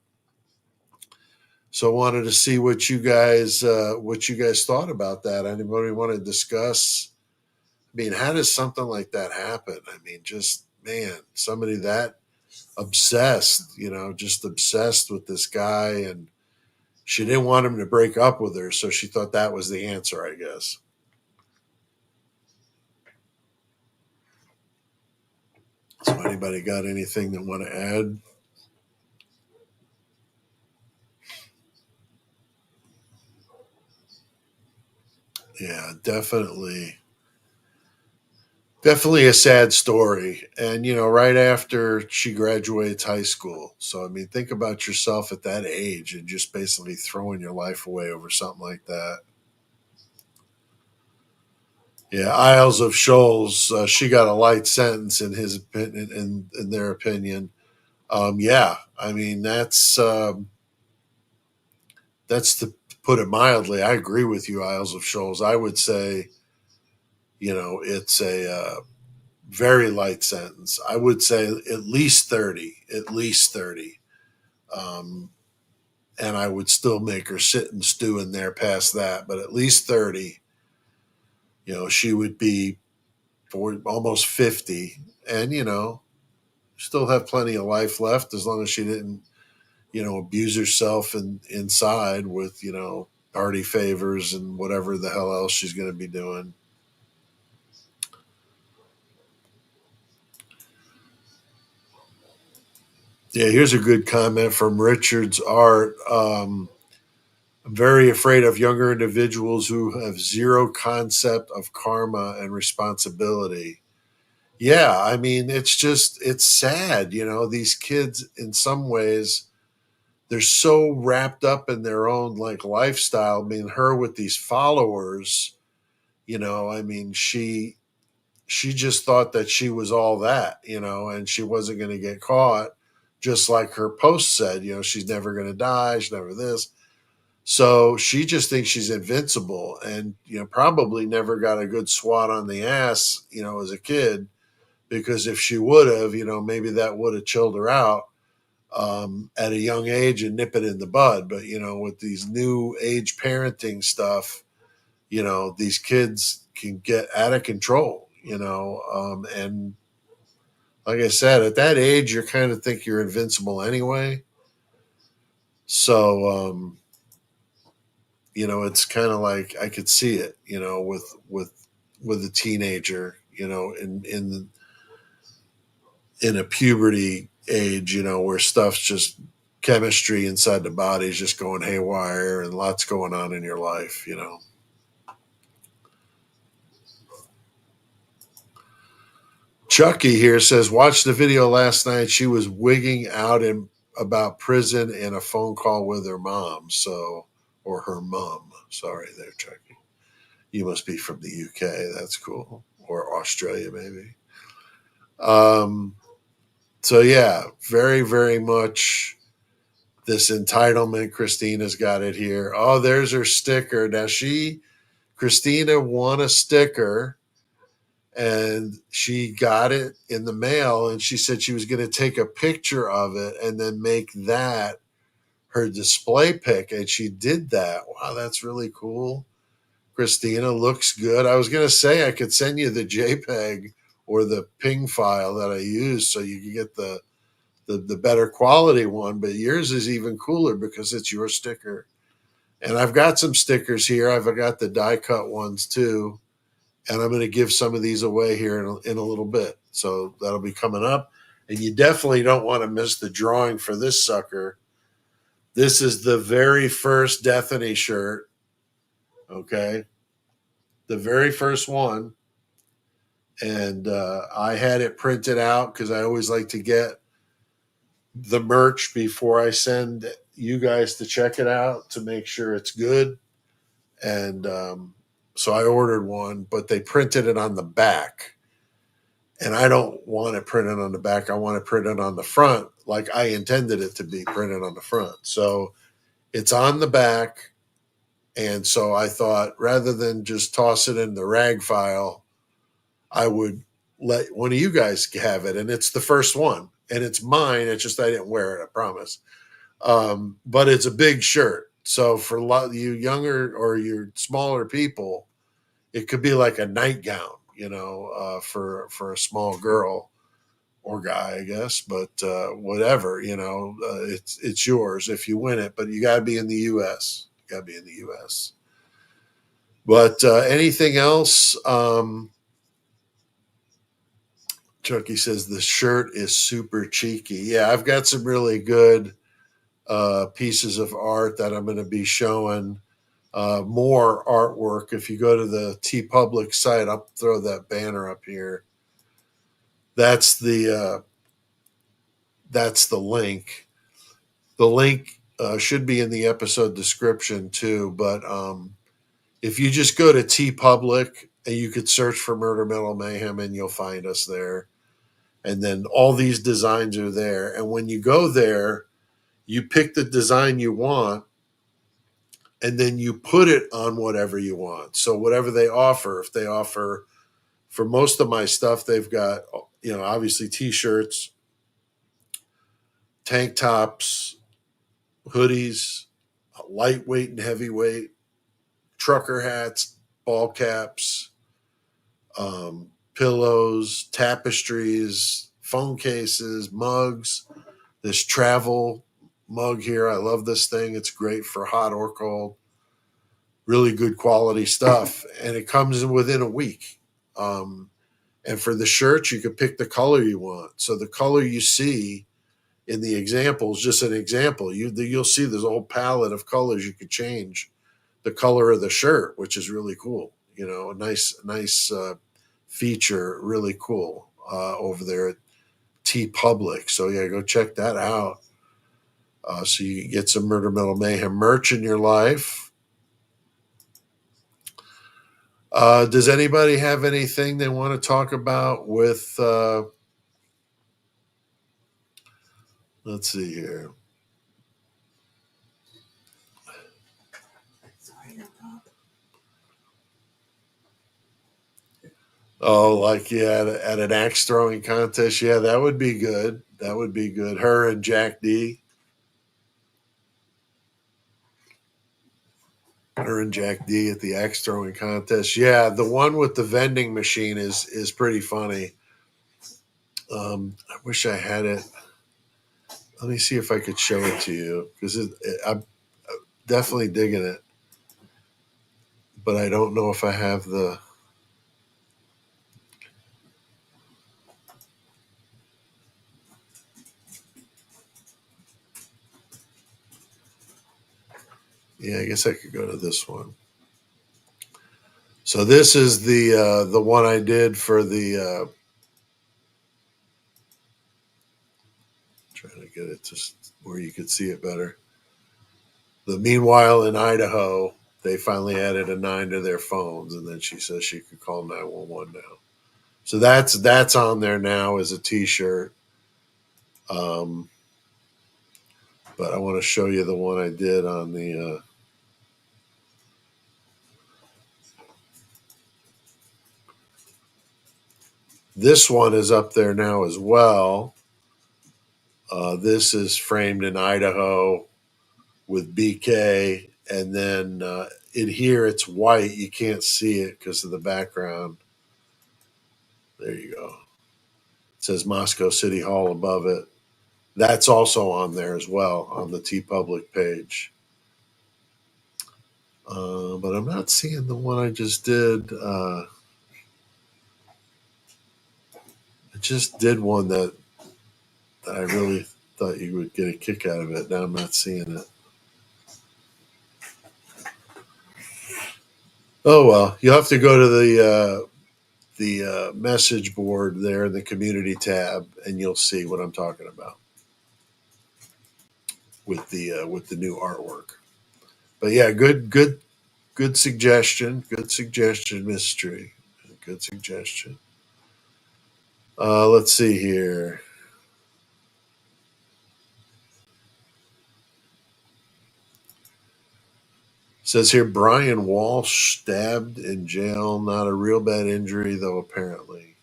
So I wanted to see what you guys thought about that. Anybody want to discuss? I mean, how does something like that happen? I mean, just man, somebody that obsessed, just obsessed with this guy, and she didn't want him to break up with her, so she thought that was the answer, I guess. So anybody got anything they want to add? Yeah, definitely a sad story. And, right after she graduates high school. So, I mean, think about yourself at that age and just basically throwing your life away over something like that. Yeah, Isles of Shoals, she got a light sentence in his opinion, in their opinion. Yeah, I mean, that's to put it mildly. I agree with you, Isles of Shoals. I would say, it's a very light sentence. I would say at least 30, and I would still make her sit and stew in there past that, but at least 30. She would be almost 50, and still have plenty of life left as long as she didn't abuse herself inside with party favors and whatever the hell else she's going to be doing. Yeah, here's a good comment from Richard's Art. I'm very afraid of younger individuals who have zero concept of karma and responsibility. Yeah, I mean, it's sad. These kids, in some ways, they're so wrapped up in their own like lifestyle. I mean, her with these followers, I mean, she just thought that she was all that, and she wasn't going to get caught. Just like her post said, she's never going to die. She's never this. So she just thinks she's invincible, and probably never got a good swat on the ass, as a kid, because if she would have, maybe that would have chilled her out at a young age and nip it in the bud. But with these new age parenting stuff, these kids can get out of control. And like I said, at that age, you kind of think you're invincible anyway. So, it's kind of like I could see it, with a teenager, in a puberty age, where stuff's just chemistry inside the body is just going haywire and lots going on in your life. Chucky here says, watched the video last night. She was wigging out about prison in a phone call with her mom. Or her mom. Sorry there, Chucky. You must be from the UK. That's cool. Or Australia, maybe. So yeah, very, very much this entitlement. Christina's got it here. Oh, there's her sticker. Now Christina won a sticker, and she got it in the mail, and she said she was going to take a picture of it and then make that her display pic, and she did that. Wow, that's really cool. Christina, looks good. I was going to say I could send you the JPEG or the ping file that I use so you can get the better quality one, but yours is even cooler because it's your sticker. And I've got some stickers here. I've got the die cut ones too. And I'm going to give some of these away here in a little bit. So that'll be coming up. And you definitely don't want to miss the drawing for this sucker. This is the very first Destiny shirt. Okay. The very first one. And I had it printed out because I always like to get the merch before I send you guys to check it out to make sure it's good. And so I ordered one, but they printed it on the back. And I don't want it printed on the back. I want it printed on the front like I intended it to be printed on the front. So it's on the back. And so I thought rather than just toss it in the rag file, I would let one of you guys have it. And it's the first one. And it's mine. It's just I didn't wear it, I promise. But it's a big shirt. So for a lot of you younger or your smaller people, it could be like a nightgown, for a small girl or guy, I guess. But whatever, it's yours if you win it. But you got to be in the U.S. You got to be in the U.S. But anything else? Chucky says the shirt is super cheeky. Yeah, I've got some really good pieces of art that I'm going to be showing. More artwork. If you go to the TeePublic site, I'll throw that banner up here. That's the link. The link should be in the episode description too. But if you just go to TeePublic, and you could search for Murder Metal Mayhem, and you'll find us there. And then all these designs are there. And when you go there, you pick the design you want, and then you put it on whatever you want. So whatever they offer, if they offer, for most of my stuff, they've got, obviously T-shirts, tank tops, hoodies, lightweight and heavyweight, trucker hats, ball caps, pillows, tapestries, phone cases, mugs. This travel mug here, I love this thing. It's great for hot or cold. Really good quality stuff, and it comes in within a week. And for the shirts, you can pick the color you want. So the color you see in the example is just an example. You'll see there's a whole palette of colors you could change the color of the shirt, which is really cool. A nice feature, really cool over there at TeePublic. So yeah, go check that out. So you can get some Murder Metal Mayhem merch in your life. Does anybody have anything they want to talk about with, let's see here. Sorry, no pop. Oh, like, yeah, at an axe throwing contest. Yeah, that would be good. That would be good. Her and Jack D. Her and Jack D at the axe throwing contest. Yeah, the one with the vending machine is pretty funny. I wish I had it. Let me see if I could show it to you because I'm definitely digging it, but I don't know if I have the. Yeah, I guess I could go to this one. So this is the one I did for the. Trying to get it just where you could see it better. Meanwhile, in Idaho, they finally added a 9 to their phones, and then she says she could call 911 now. So that's on there now as a T-shirt. But I want to show you the one I did on the. This one is up there now as well. This is framed in Idaho with BK, and then in here it's white. You can't see it because of the background. There you go. It says Moscow City Hall above it. That's also on there as well on the TeePublic page. But I'm not seeing the one I just did. I just did one that I really thought you would get a kick out of it. Now I'm not seeing it. Oh well, you'll have to go to the message board there in the community tab, and you'll see what I'm talking about with the new artwork. But yeah, good suggestion. Good suggestion, Mystery. Good suggestion. Let's see here. Says here Brian Walsh stabbed in jail. Not a real bad injury, though, apparently.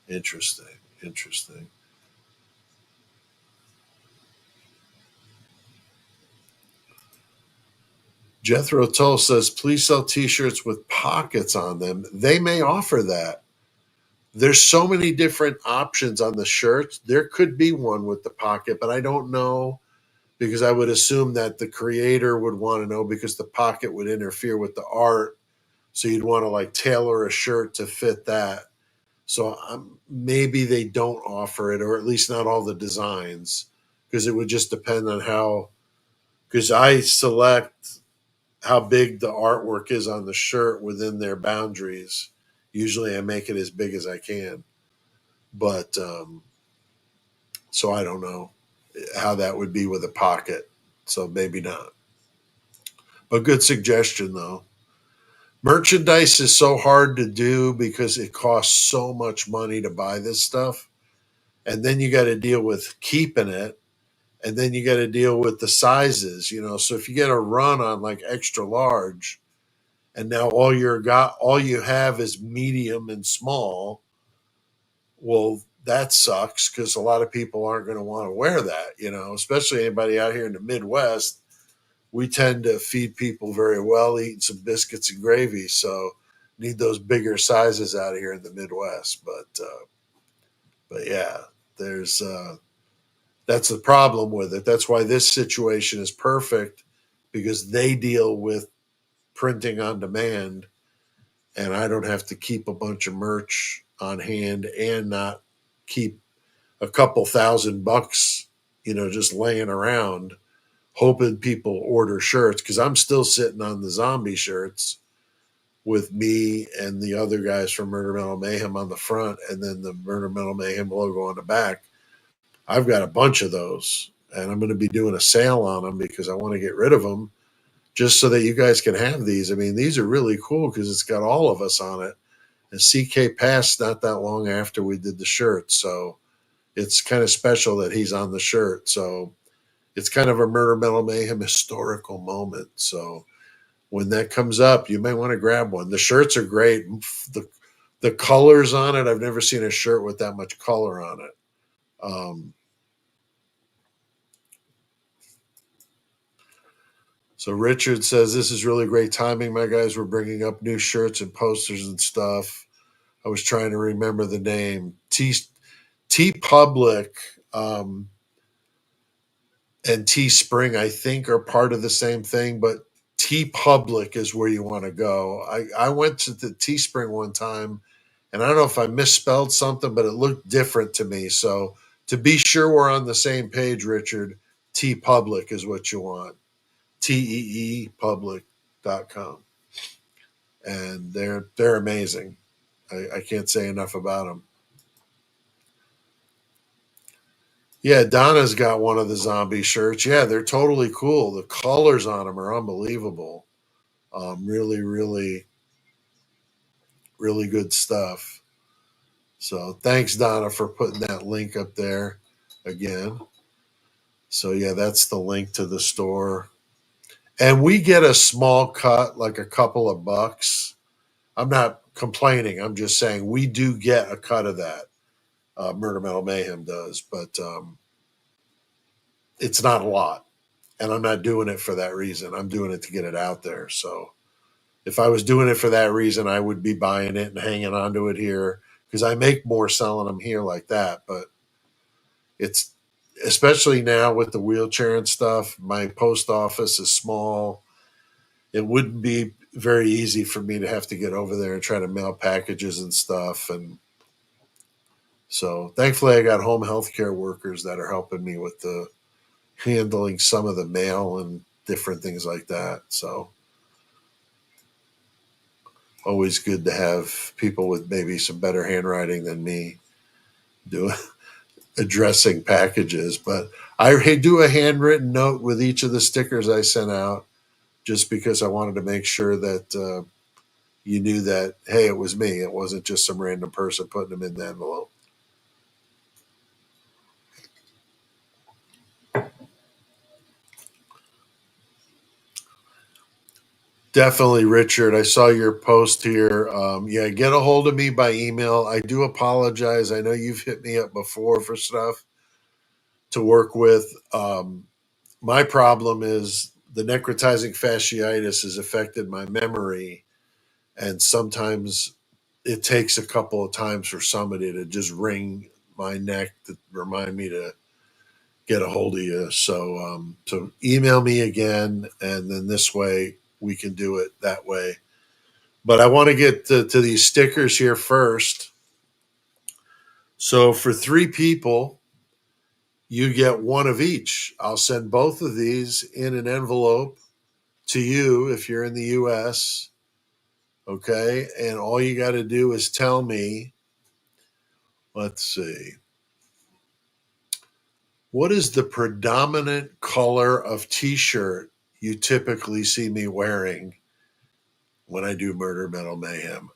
Interesting. Interesting. Jethro Tull says, please sell t-shirts with pockets on them. They may offer that. There's so many different options on the shirts. There could be one with the pocket, but I don't know because I would assume that the creator would want to know because the pocket would interfere with the art. So you'd want to like tailor a shirt to fit that. So maybe they don't offer it, or at least not all the designs, because it would just depend on how. Because I select how big the artwork is on the shirt within their boundaries. Usually, I make it as big as I can, but so I don't know how that would be with a pocket. So maybe not. But good suggestion though. Merchandise is so hard to do because it costs so much money to buy this stuff. And then you got to deal with keeping it. And then you got to deal with the sizes, So if you get a run on like extra large and now all you have is medium and small, well, that sucks because a lot of people aren't going to want to wear that, especially anybody out here in the Midwest. We tend to feed people very well, eating some biscuits and gravy. So need those bigger sizes out here in the Midwest. But yeah, there's that's the problem with it. That's why this situation is perfect because they deal with printing on demand, and I don't have to keep a bunch of merch on hand and not keep a couple $1,000, just laying around hoping people order shirts because I'm still sitting on the zombie shirts with me and the other guys from Murder Metal Mayhem on the front and then the Murder Metal Mayhem logo on the back. I've got a bunch of those and I'm going to be doing a sale on them because I want to get rid of them just so that you guys can have these. I mean, these are really cool because it's got all of us on it. And CK passed not that long after we did the shirt, so it's kind of special that he's on the shirt. So it's kind of a Murder Metal Mayhem historical moment. So when that comes up, you may want to grab one. The shirts are great. The colors on it, I've never seen a shirt with that much color on it. So Richard says, this is really great timing. My guys were bringing up new shirts and posters and stuff. I was trying to remember the name. T Public and T Spring, I think, are part of the same thing, but T Public is where you want to go. I went to the T Spring one time, and I don't know if I misspelled something, but it looked different to me. So to be sure we're on the same page, Richard, T Public is what you want. TEEpublic.com. And they're amazing. I can't say enough about them. Yeah, Donna's got one of the zombie shirts. Yeah, they're totally cool. The colors on them are unbelievable. Really, really, really good stuff. So thanks, Donna, for putting that link up there again. So yeah, that's the link to the store. And we get a small cut, like a couple of bucks. I'm not complaining. I'm just saying we do get a cut of that. Murder Metal Mayhem does, but it's not a lot. And I'm not doing it for that reason. I'm doing it to get it out there. So if I was doing it for that reason, I would be buying it and hanging on to it here because I make more selling them here like that. But it's especially now with the wheelchair and stuff, my post office is small. It wouldn't be very easy for me to have to get over there and try to mail packages and stuff. And so thankfully I got home healthcare workers that are helping me with the handling some of the mail and different things like that. So always good to have people with maybe some better handwriting than me doing addressing packages. But I do a handwritten note with each of the stickers I sent out just because I wanted to make sure that you knew that, hey, it was me. It wasn't just some random person putting them in the envelope. Definitely, Richard. I saw your post here. Yeah, get a hold of me by email. I do apologize. I know you've hit me up before for stuff to work with. My problem is the necrotizing fasciitis has affected my memory, and sometimes it takes a couple of times for somebody to just wring my neck to remind me to get a hold of you. So email me again, and then this way we can do it that way. But I want to get to these stickers here first. So for 3 people, you get one of each. I'll send both of these in an envelope to you if you're in the US. Okay. And all you got to do is tell me, let's see, what is the predominant color of t shirt you typically see me wearing when I do Murder Metal Mayhem?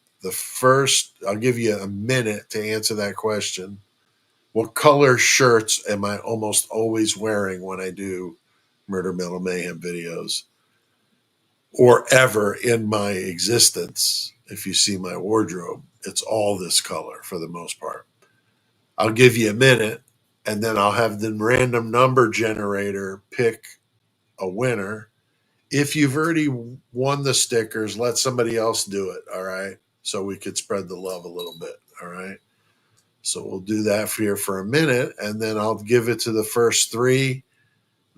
I'll give you a minute to answer that question. What color shirts am I almost always wearing when I do Murder Metal Mayhem videos? Or ever in my existence, if you see my wardrobe, it's all this color for the most part. I'll give you a minute, and then I'll have the random number generator pick a winner. If you've already won the stickers, let somebody else do it, all right? So we could spread the love a little bit, all right? So we'll do that here for a minute, and then I'll give it to the first 3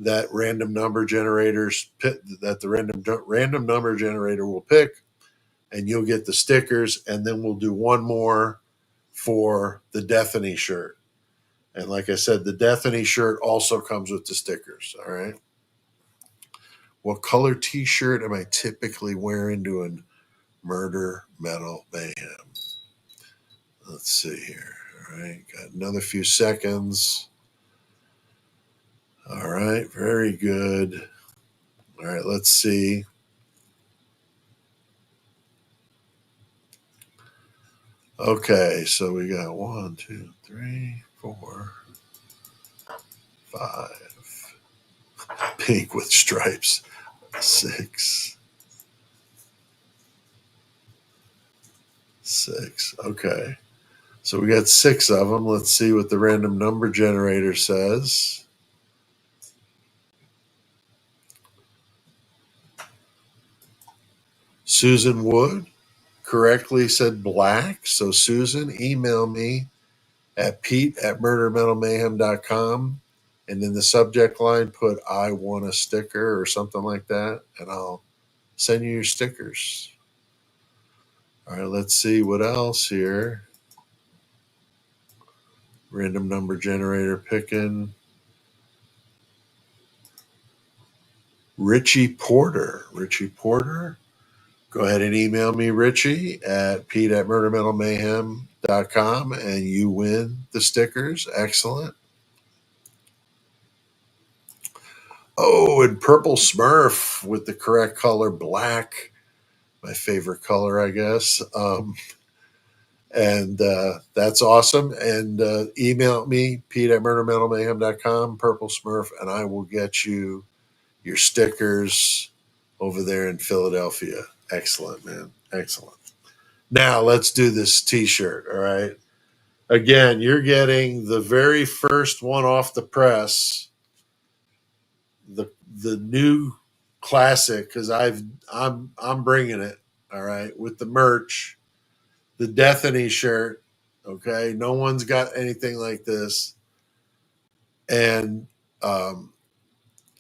that random number generators pick, that the random number generator will pick, and you'll get the stickers, and then we'll do one more for the Deathany shirt. And like I said, the Deathany shirt also comes with the stickers, all right? What color t-shirt am I typically wearing doing Murder Metal Mayhem? Let's see here. All right, got another few seconds. All Very good. All right, let's see. Okay, so we got 1, 2, 3, 4, 5. Pink with stripes. 6. 6. Okay. So we got 6 of them. Let's see what the random number generator says. Susan Wood correctly said black. So Susan, email me at pete@murdermetalmayhem.com. And in the subject line, put I want a sticker or something like that. And I'll send you your stickers. All right, let's see what else here. Random number generator picking. Richie Porter. Richie Porter. Go ahead and email me, Richie, at pete@murdermetalmayhem.com, and you win the stickers. Excellent. Oh, and Purple Smurf with the correct color, black. My favorite color, I guess. And that's awesome. And email me, pete@murdermetalmayhem.com, Purple Smurf, and I will get you your stickers over there in Philadelphia. Excellent, man. Excellent. Now let's do this t-shirt. All right. Again, you're getting the very first one off the press, the new classic, because I'm bringing it. All right, with the merch, the Destiny shirt. Okay, no one's got anything like this, and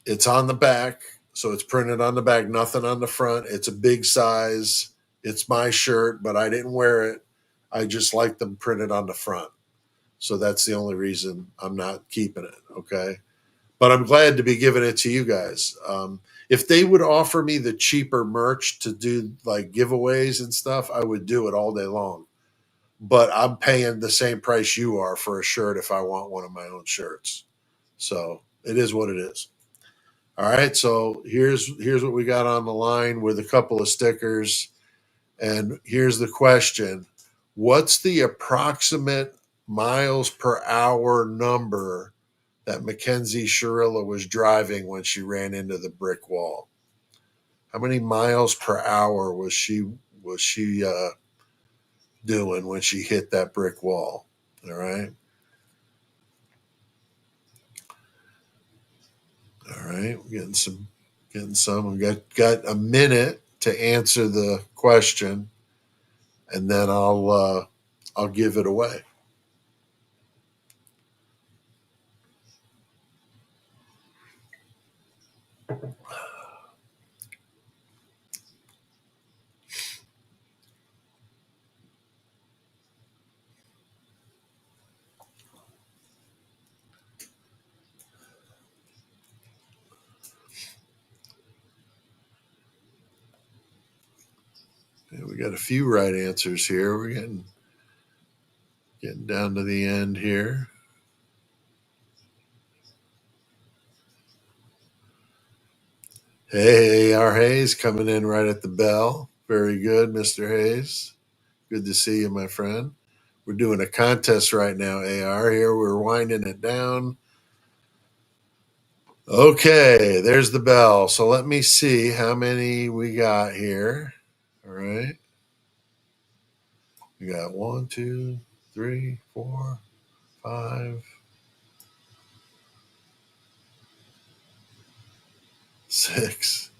it's on the back, so it's printed on the back, nothing on the front. It's a big size. It's my shirt, but I didn't wear it. I just like them printed on the front. So that's the only reason I'm not keeping it. Okay. But I'm glad to be giving it to you guys. If they would offer me the cheaper merch to do like giveaways and stuff, I would do it all day long. But I'm paying the same price you are for a shirt if I want one of my own shirts. So it is what it is. All right. So here's what we got on the line with a couple of stickers. And here's the question. What's the approximate miles per hour number that Mackenzie Sharilla was driving when she ran into the brick wall? How many miles per hour was she doing when she hit that brick wall? All right. All right. We're getting some. We got a minute to answer the question, and then I'll give it away. Yeah, we got a few right answers here. We're getting down to the end here. Hey, our Hayes coming in right at the bell. Very good, Mr. Hayes. Good to see you, my friend. We're doing a contest right now, AR. Here we're winding it down. Okay, there's the bell. So let me see how many we got here. All right. We got 1, 2, 3, 4, 5, 6.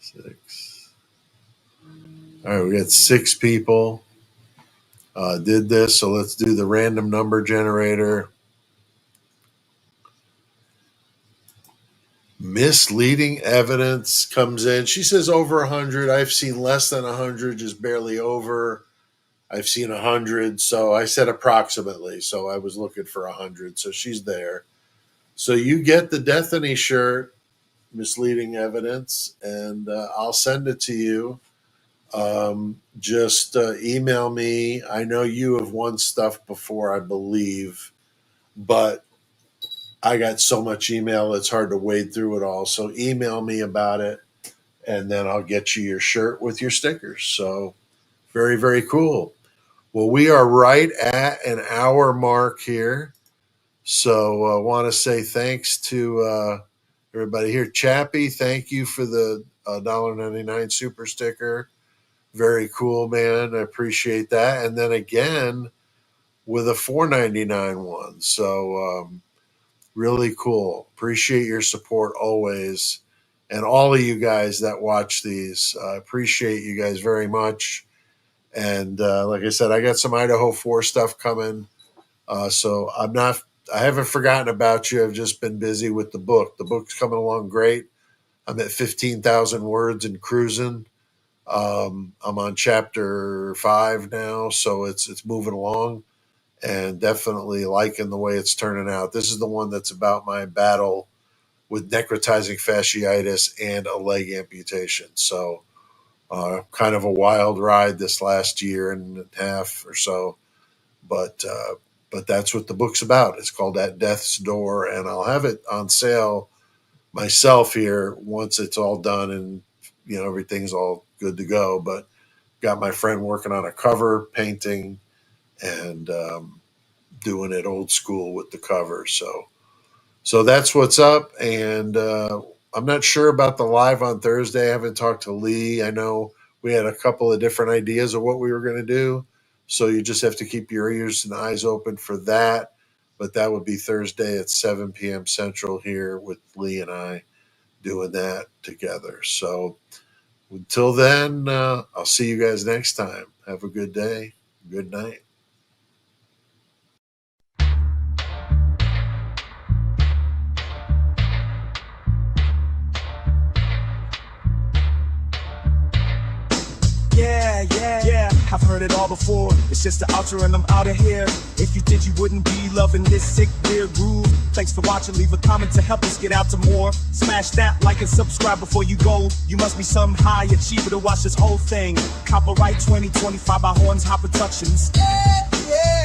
6. All right, we got 6 people did this. So let's do the random number generator. Misleading evidence comes in. She says over 100. I've seen less than 100, just barely over. I've seen 100. So I said approximately. So I was looking for 100. So she's there. So you get the Destiny shirt, misleading evidence, and I'll send it to you. Just email me. I know you have won stuff before, I believe, but I got so much email, it's hard to wade through it all. So email me about it, and then I'll get you your shirt with your stickers. So very, very cool. Well, we are right at an hour mark here. So I want to say thanks to everybody here. Chappie, thank you for the $1.99 super sticker. Very cool, man. I appreciate that. And then again with a $4.99 one. So really cool. Appreciate your support always. And all of you guys that watch these, I appreciate you guys very much. And like I said, I got some Idaho 4 stuff coming. So I haven't forgotten about you. I've just been busy with the book. The book's coming along great. I'm at 15,000 words and cruising. I'm on chapter 5 now, so it's moving along, and definitely liking the way it's turning out. This is the one that's about my battle with necrotizing fasciitis and a leg amputation. So kind of a wild ride this last year and a half or so, but that's what the book's about. It's called At Death's Door, and I'll have it on sale myself here once it's all done and everything's all good to go. But got my friend working on a cover, painting, and doing it old school with the cover. So that's what's up. And I'm not sure about the live on Thursday. I haven't talked to Lee. I know we had a couple of different ideas of what we were going to do. So you just have to keep your ears and eyes open for that. But that would be Thursday at 7 p.m. Central here with Lee and I doing that together. So until then, I'll see you guys next time. Have a good day. Good night. Yeah, I've heard it all before. It's just the outro and I'm out of here. If you did, you wouldn't be loving this sick, weird groove. Thanks for watching, leave a comment to help us get out to more. Smash that like and subscribe before you go. You must be some high achiever to watch this whole thing. Copyright 2025 by Horns High Productions. Yeah.